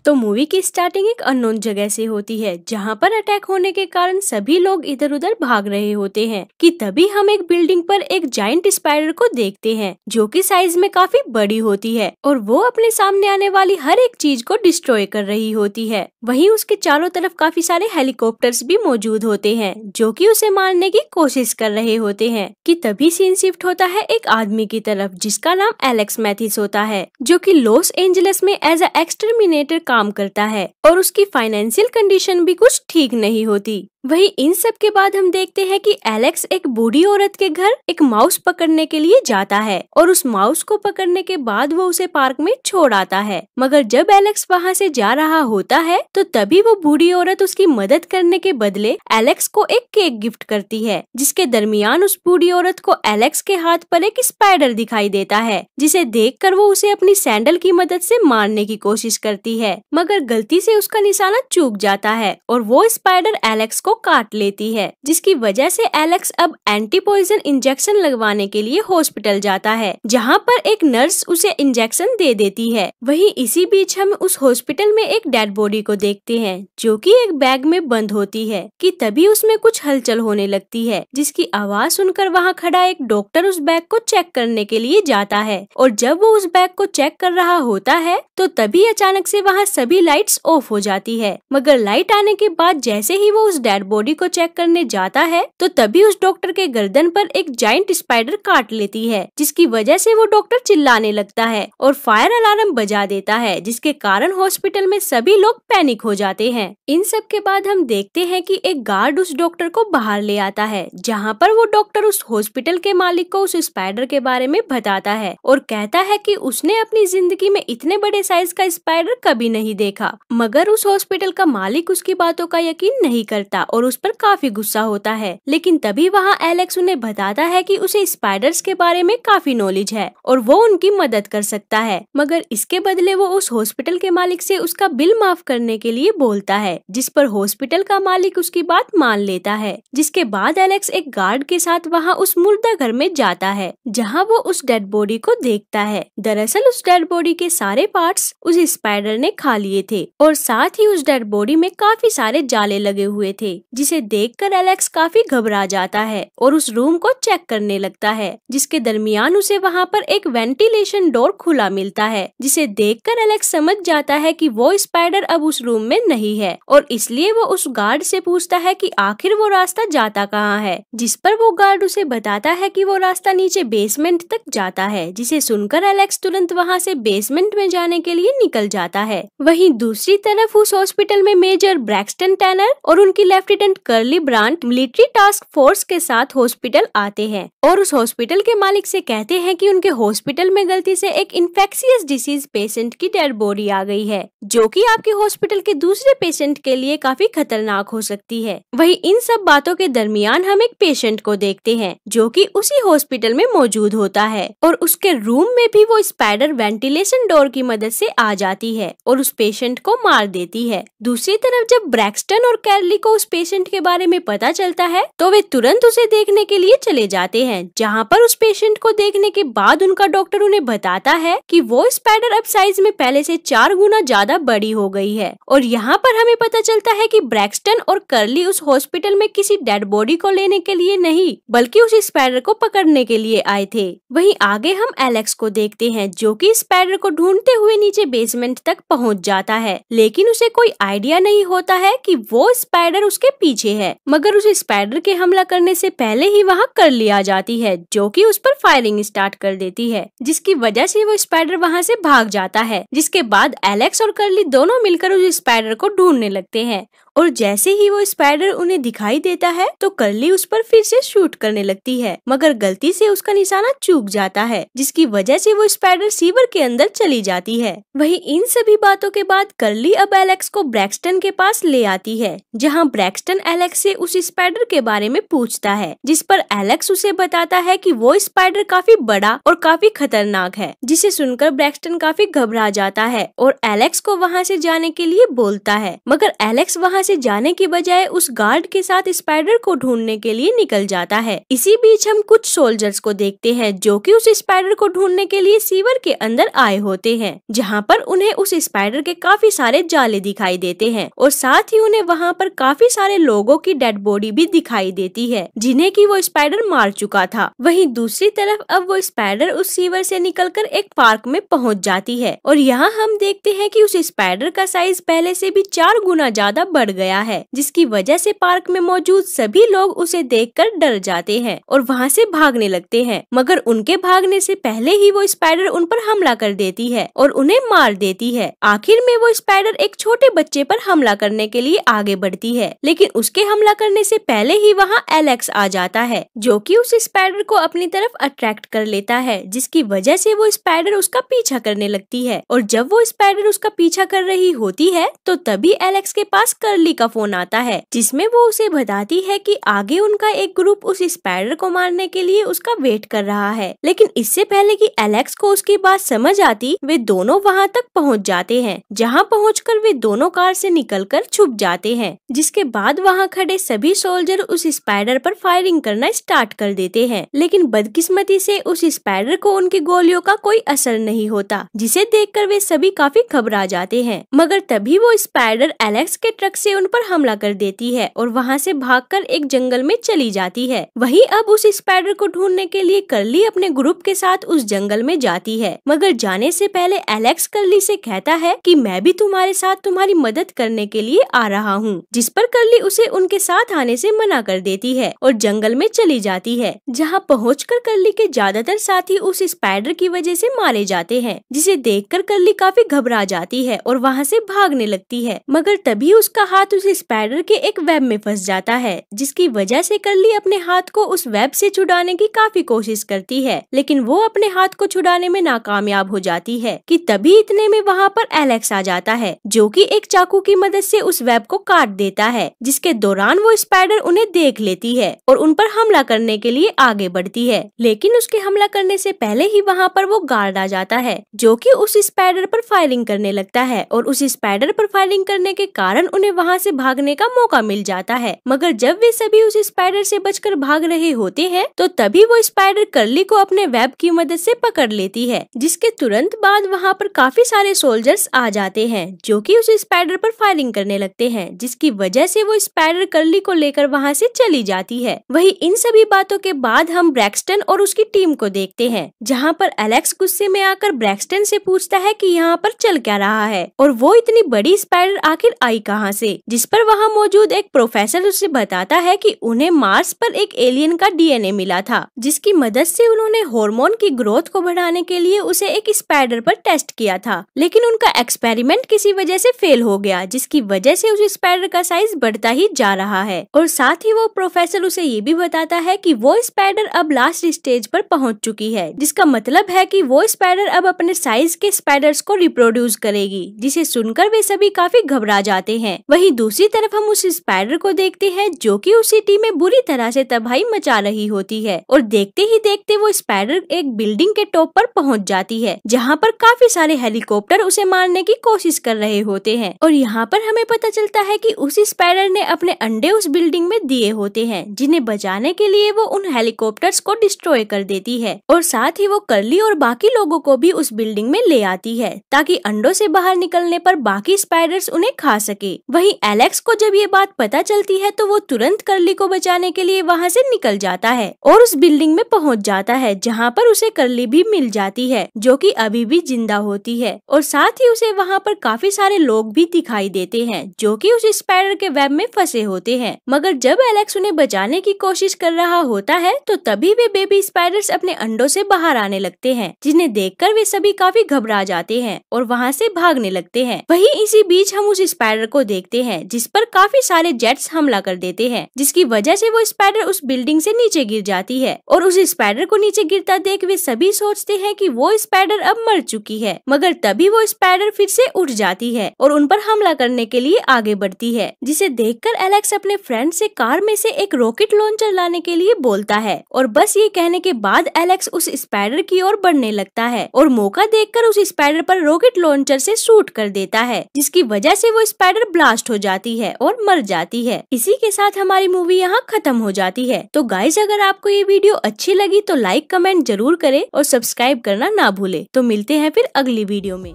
तो मूवी की स्टार्टिंग एक अननोन जगह से होती है जहाँ पर अटैक होने के कारण सभी लोग इधर उधर भाग रहे होते हैं कि तभी हम एक बिल्डिंग पर एक जायंट स्पाइडर को देखते हैं जो कि साइज में काफी बड़ी होती है और वो अपने सामने आने वाली हर एक चीज को डिस्ट्रॉय कर रही होती है। वहीं उसके चारों तरफ काफी सारे हेलीकॉप्टर्स भी मौजूद होते हैं जो कि उसे मारने की कोशिश कर रहे होते हैं कि तभी सीन शिफ्ट होता है एक आदमी की तरफ जिसका नाम एलेक्स मैथिस होता है जो कि लॉस एंजलिस में एज अ एक्सटरमिनेटर काम करता है और उसकी फाइनेंशियल कंडीशन भी कुछ ठीक नहीं होती। वहीं इन सब के बाद हम देखते हैं कि एलेक्स एक बूढ़ी औरत के घर एक माउस पकड़ने के लिए जाता है और उस माउस को पकड़ने के बाद वो उसे पार्क में छोड़ आता है। मगर जब एलेक्स वहां से जा रहा होता है तो तभी वो बूढ़ी औरत उसकी मदद करने के बदले एलेक्स को एक केक गिफ्ट करती है जिसके दरमियान उस बूढ़ी औरत को एलेक्स के हाथ पर एक स्पाइडर दिखाई देता है जिसे देखकर वो उसे अपनी सैंडल की मदद से मारने की कोशिश करती है मगर गलती से उसका निशाना चूक जाता है और वो स्पाइडर एलेक्स को काट लेती है जिसकी वजह से एलेक्स अब एंटी पॉइजन इंजेक्शन लगवाने के लिए हॉस्पिटल जाता है जहां पर एक नर्स उसे इंजेक्शन दे देती है। वहीं इसी बीच हम उस हॉस्पिटल में एक डेड बॉडी को देखते हैं जो कि एक बैग में बंद होती है कि तभी उसमें कुछ हलचल होने लगती है जिसकी आवाज सुनकर वहां खड़ा एक डॉक्टर उस बैग को चेक करने के लिए जाता है और जब वो उस बैग को चेक कर रहा होता है तो तभी अचानक से वहां सभी लाइट्स ऑफ हो जाती है मगर लाइट आने के बाद जैसे ही वो उस डेड बॉडी को चेक करने जाता है तो तभी उस डॉक्टर के गर्दन पर एक जायंट स्पाइडर काट लेती है जिसकी वजह से वो डॉक्टर चिल्लाने लगता है और फायर अलार्म बजा देता है जिसके कारण हॉस्पिटल में सभी लोग पैनिक हो जाते हैं। इन सब के बाद हम देखते हैं कि एक गार्ड उस डॉक्टर को बाहर ले आता है जहाँ पर वो डॉक्टर उस हॉस्पिटल के मालिक को उस स्पाइडर के बारे में बताता है और कहता है कि उसने अपनी जिंदगी में इतने बड़े साइज का स्पाइडर कभी नहीं देखा मगर उस हॉस्पिटल का मालिक उसकी बातों का यकीन नहीं करता और उस पर काफी गुस्सा होता है। लेकिन तभी वहाँ एलेक्स उन्हें बताता है कि उसे स्पाइडर्स के बारे में काफी नॉलेज है और वो उनकी मदद कर सकता है मगर इसके बदले वो उस हॉस्पिटल के मालिक से उसका बिल माफ करने के लिए बोलता है जिस पर हॉस्पिटल का मालिक उसकी बात मान लेता है। जिसके बाद एलेक्स एक गार्ड के साथ वहाँ उस मुर्दा घर में जाता है जहाँ वो उस डेड बॉडी को देखता है। दरअसल उस डेड बॉडी के सारे पार्ट्स उस स्पाइडर ने खा लिए थे और साथ ही उस डेड बॉडी में काफी सारे जाले लगे हुए थे जिसे देखकर एलेक्स काफी घबरा जाता है और उस रूम को चेक करने लगता है जिसके दरमियान उसे वहाँ पर एक वेंटिलेशन डोर खुला मिलता है जिसे देखकर एलेक्स समझ जाता है कि वो स्पाइडर अब उस रूम में नहीं है और इसलिए वो उस गार्ड से पूछता है कि आखिर वो रास्ता जाता कहाँ है जिस पर वो गार्ड उसे बताता है कि वो रास्ता नीचे बेसमेंट तक जाता है जिसे सुनकर एलेक्स तुरंत वहाँ से बेसमेंट में जाने के लिए निकल जाता है। वहीं दूसरी तरफ उस हॉस्पिटल में मेजर ब्रैक्सटन टैनर और उनकी lieutenant Curly Brant military task force के साथ हॉस्पिटल आते हैं और उस हॉस्पिटल के मालिक से कहते हैं कि उनके हॉस्पिटल में गलती से एक इन्फेक्शियस डिसीज पेशेंट की डेड बॉडी आ गई है जो कि आपके हॉस्पिटल के दूसरे पेशेंट के लिए काफी खतरनाक हो सकती है। वहीं इन सब बातों के दरमियान हम एक पेशेंट को देखते हैं जो कि उसी हॉस्पिटल में मौजूद होता है और उसके रूम में भी वो स्पाइडर वेंटिलेशन डोर की मदद से आ जाती है और उस पेशेंट को मार देती है। दूसरी तरफ जब ब्रैक्सटन और कैरली को उस पेशेंट के बारे में पता चलता है तो वे तुरंत उसे देखने के लिए चले जाते हैं जहाँ पर उस पेशेंट को देखने के बाद उनका डॉक्टर उन्हें बताता है कि वो स्पाइडर अब साइज में पहले से 4 गुना ज्यादा बड़ी हो गई है और यहाँ पर हमें पता चलता है कि ब्रैक्सटन और कर्ली उस हॉस्पिटल में किसी डेड बॉडी को लेने के लिए नहीं बल्कि उस स्पाइडर को पकड़ने के लिए आए थे। वहीं आगे हम एलेक्स को देखते हैं जो कि स्पाइडर को ढूंढते हुए नीचे बेसमेंट तक पहुँच जाता है लेकिन उसे कोई आइडिया नहीं होता है कि वो स्पाइडर उसके पीछे है मगर उस स्पाइडर के हमला करने से पहले ही वहाँ कर्ली आ जाती है जो कि उस पर फायरिंग स्टार्ट कर देती है जिसकी वजह से वो स्पाइडर वहाँ से भाग जाता है। जिसके बाद एलेक्स और कर्ली दोनों मिलकर उस स्पाइडर को ढूंढने लगते हैं और जैसे ही वो स्पाइडर उन्हें दिखाई देता है तो कर्ली उस पर फिर से शूट करने लगती है मगर गलती से उसका निशाना चूक जाता है जिसकी वजह से वो स्पाइडर सीवर के अंदर चली जाती है। वहीं इन सभी बातों के बाद कर्ली अब एलेक्स को ब्रैक्सटन के पास ले आती है जहां ब्रैक्सटन एलेक्स से उस स्पाइडर के बारे में पूछता है जिस पर एलेक्स उसे बताता है कि वो स्पाइडर काफी बड़ा और काफी खतरनाक है जिसे सुनकर ब्रैक्सटन काफी घबरा जाता है और एलेक्स को वहाँ से जाने के लिए बोलता है मगर एलेक्स वहाँ से जाने की बजाय उस गार्ड के साथ स्पाइडर को ढूंढने के लिए निकल जाता है। इसी बीच हम कुछ सोल्जर्स को देखते हैं जो कि उस स्पाइडर को ढूंढने के लिए सीवर के अंदर आए होते हैं, जहाँ पर उन्हें उस स्पाइडर के काफी सारे जाले दिखाई देते हैं और साथ ही उन्हें वहाँ पर काफी सारे लोगों की डेड बॉडी भी दिखाई देती है जिन्हें कि वो स्पाइडर मार चुका था। वहीं दूसरी तरफ अब वो स्पाइडर उस सीवर से निकलकर एक पार्क में पहुँच जाती है और यहाँ हम देखते हैं कि उस स्पाइडर का साइज पहले से भी 4 गुना ज्यादा बढ़ गया है, जिसकी वजह से पार्क में मौजूद सभी लोग उसे देखकर डर जाते हैं और वहाँ से भागने लगते हैं। मगर उनके भागने से पहले ही वो स्पाइडर उन पर हमला कर देती है और उन्हें मार देती है। आखिर में वो स्पाइडर एक छोटे बच्चे पर हमला करने के लिए आगे बढ़ती है, लेकिन उसके हमला करने से पहले ही वहाँ एलेक्स आ जाता है जो कि उस स्पाइडर को अपनी तरफ अट्रैक्ट कर लेता है, जिसकी वजह से वो स्पाइडर उसका पीछा करने लगती है। और जब वो स्पाइडर उसका पीछा कर रही होती है तो तभी एलेक्स के पास कर्ली का फोन आता है, जिसमें वो उसे बताती है कि आगे उनका एक ग्रुप उस स्पाइडर को मारने के लिए उसका वेट कर रहा है। लेकिन इससे पहले कि एलेक्स को उसकी बात समझ आती, वे दोनों वहाँ तक पहुँच जाते हैं, जहाँ पहुँचकर वे दोनों कार से निकलकर छुप जाते हैं। जिसके बाद वहाँ खड़े सभी सोल्जर उस स्पाइडर पर फायरिंग करना स्टार्ट कर देते हैं, लेकिन बदकिस्मती से उस स्पाइडर को उनकी गोलियों का कोई असर नहीं होता, जिसे देखकर वे सभी काफी घबरा जाते हैं। मगर तभी वो स्पाइडर एलेक्स के ट्रक से उन पर हमला कर देती है और वहाँ से भागकर एक जंगल में चली जाती है। वहीं अब उस स्पाइडर को ढूंढने के लिए कर्ली अपने ग्रुप के साथ उस जंगल में जाती है, मगर जाने से पहले एलेक्स कर्ली से कहता है कि मैं भी तुम्हारे साथ तुम्हारी मदद करने के लिए आ रहा हूँ, जिस पर कर्ली उसे उनके साथ आने से मना कर देती है और जंगल में चली जाती है, जहाँ पहुंचकर कर्ली के ज्यादातर साथी उस स्पाइडर की वजह से मारे जाते हैं, जिसे देखकर कर्ली काफी घबरा जाती है और वहाँ से भागने लगती है। मगर तभी उसका हाथ उस स्पाइडर के एक वेब में फंस जाता है, जिसकी वजह से कर्ली अपने हाथ को उस वेब से छुड़ाने की काफी कोशिश करती है, लेकिन वो अपने हाथ को छुड़ाने में नाकामयाब हो जाती है कि तभी इतने में वहाँ पर एलेक्स आ जाता है, जो कि एक चाकू की मदद से उस वेब को काट देता है, जिसके दौरान वो स्पाइडर उन्हें देख लेती है और उन पर हमला करने के लिए आगे बढ़ती है। लेकिन उसके हमला करने से पहले ही वहाँ पर वो गार्ड आ जाता है, जो कि उस स्पाइडर पर फायरिंग करने लगता है और उस स्पाइडर पर फायरिंग करने के कारण उन्हें वहाँ से भागने का मौका मिल जाता है। मगर जब वे सभी उस स्पाइडर से बचकर भाग रहे होते हैं तो तभी वो स्पाइडर कर्ली को अपने वेब की मदद से पकड़ लेती है, जिसके तुरंत बाद वहाँ पर काफी सारे सोल्जर्स आ जाते हैं जो कि उस स्पाइडर पर फायरिंग करने लगते हैं, जिसकी वजह से वो स्पाइडर कर्ली को लेकर वहाँ से चली जाती है। वही इन सभी बातों के बाद हम ब्रैक्सटन और उसकी टीम को देखते हैं, जहाँ पर एलेक्स गुस्से में आकर ब्रैक्सटन से पूछता है कि यहाँ पर चल क्या रहा है और वो इतनी बड़ी स्पाइडर आखिर आई कहाँ से, जिस पर वहाँ मौजूद एक प्रोफेसर उसे बताता है कि उन्हें मार्स पर एक एलियन का डीएनए मिला था, जिसकी मदद से उन्होंने हार्मोन की ग्रोथ को बढ़ाने के लिए उसे एक स्पाइडर पर टेस्ट किया था, लेकिन उनका एक्सपेरिमेंट किसी वजह से फेल हो गया, जिसकी वजह से उस स्पाइडर का साइज बढ़ता ही जा रहा है। और साथ ही वो प्रोफेसर उसे ये भी बताता है कि वो स्पाइडर अब लास्ट स्टेज पर पहुंच चुकी है, जिसका मतलब है कि वो स्पाइडर अब अपने साइज के स्पाइडर्स को रिप्रोड्यूस करेगी, जिसे सुनकर वे सभी काफी घबरा जाते हैं। वहीं दूसरी तरफ हम उस स्पाइडर को देखते हैं जो कि उस सिटी में बुरी तरह से तबाही मचा रही होती है और देखते ही देखते वो स्पाइडर एक बिल्डिंग के टॉप पर पहुंच जाती है, जहां पर काफी सारे हेलीकॉप्टर उसे मारने की कोशिश कर रहे होते हैं। और यहाँ पर हमें पता चलता है कि उस स्पाइडर ने अपने अंडे उस बिल्डिंग में दिए होते हैं, जिन्हें बचाने के लिए वो उन हेलीकॉप्टर्स को डिस्ट्रॉय कर देती है और साथ ही वो कर्ली और बाकी लोगों को भी उस बिल्डिंग में ले आती है ताकि अंडों से बाहर निकलने पर बाकी स्पाइडर्स उन्हें खा सके। वहीं एलेक्स को जब ये बात पता चलती है तो वो तुरंत कर्ली को बचाने के लिए वहाँ से निकल जाता है और उस बिल्डिंग में पहुँच जाता है, जहाँ पर उसे कर्ली भी मिल जाती है जो कि अभी भी जिंदा होती है और साथ ही उसे वहाँ पर काफी सारे लोग भी दिखाई देते हैं जो कि उस स्पाइडर के वेब में फंसे होते हैं। मगर जब एलेक्स उन्हें बचाने की कोशिश कर रहा होता है तो तभी वे बेबी स्पाइडर्स अपने अंडों से बाहर आने लगते हैं, जिन्हें देखकर वे सभी काफी घबरा जाते हैं और वहाँ से भागने लगते हैं। वहीं इसी बीच हम उस स्पाइडर को देखते हैं जिस पर काफी सारे जेट्स हमला कर देते हैं, जिसकी वजह से वो स्पाइडर उस बिल्डिंग से नीचे गिर जाती है और उस स्पाइडर को नीचे गिरता देख वे सभी सोचते हैं कि वो स्पाइडर अब मर चुकी है। मगर तभी वो स्पाइडर फिर से उठ जाती है और उन पर हमला करने के लिए आगे बढ़ती है, जिसे देखकर एलेक्स अपने फ्रेंड से कार में से एक रॉकेट लॉन्चर लाने के लिए बोलता है और बस ये कहने के बाद एलेक्स उस स्पाइडर की ओर बढ़ने लगता है और मौका देखकर उस स्पाइडर पर रॉकेट लॉन्चर से शूट कर देता है, जिसकी वजह से वो स्पाइडर ब्लास्ट हो हो जाती है और मर जाती है। इसी के साथ हमारी मूवी यहाँ खत्म हो जाती है। तो गाइस, अगर आपको ये वीडियो अच्छी लगी तो लाइक कमेंट जरूर करें और सब्सक्राइब करना ना भूले। तो मिलते हैं फिर अगली वीडियो में।